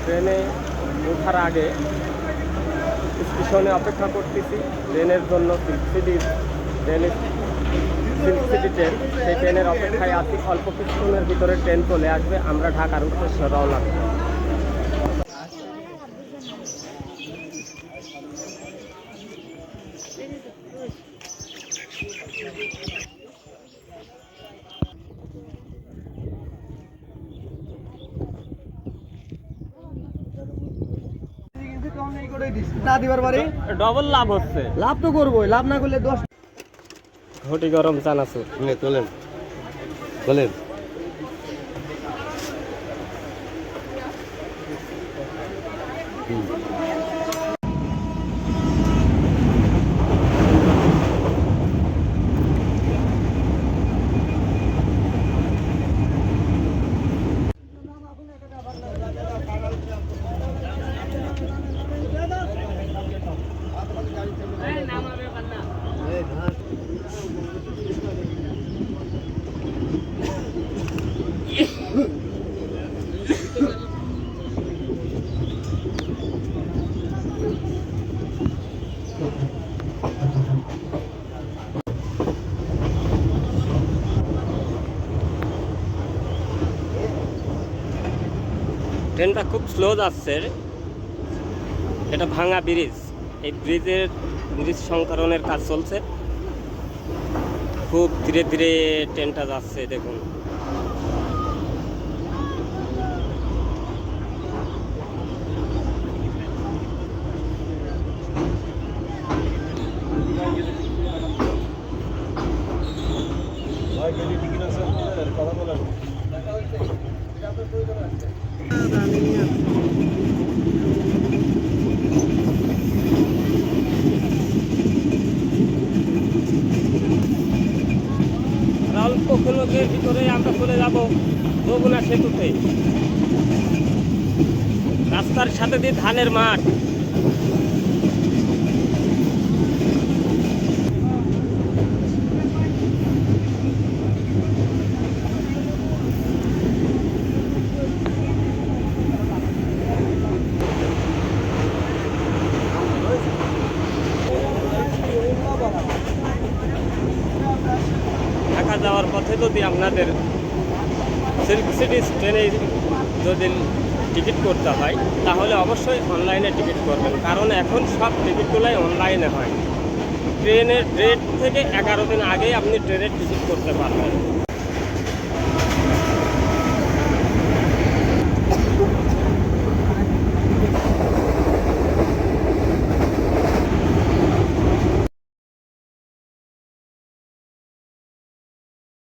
ট্রেনে ওঠার আগে স্টেশনে অপেক্ষা করতেছি ট্রেনের জন্য। সিল্ক সিটি ট্রেন, সেই ট্রেনের অপেক্ষায় আছি। অল্প কিছুক্ষণের ভিতরে ট্রেন চলে আসবে, আমরা ঢাকার উদ্দেশ্যে রওনা দেব। ডবল লাভ হচ্ছে। লাভ তো করবোই, লাভ না করলে 10 ঘটি গরম চানাচুর। তোলেন বলেন। ট্রেনটা খুব স্লো যাচ্ছে। এটা ভাঙা ব্রিজ, এই ব্রিজ সংস্করণের কাজ চলছে। খুব ধীরে ধীরে ট্রেনটা যাচ্ছে, দেখুন। অল্প ক্ষণের ভিতরে আমরা চলে যাব যমুনা সেতুতে। রাস্তার সাথে দিয়ে ধানের মাঠ। ঢাকা যাওয়ার পথে যদি আপনাদের সিল্ক সিটি ট্রেনে যদি টিকিট করতে হয়, তাহলে অবশ্যই অনলাইনে টিকিট করবেন, কারণ এখন সব টিকিটগুলোই অনলাইনে হয়। ট্রেনের ডেট থেকে 11 দিন আগেই আপনি ট্রেনের টিকিট করতে পারবেন।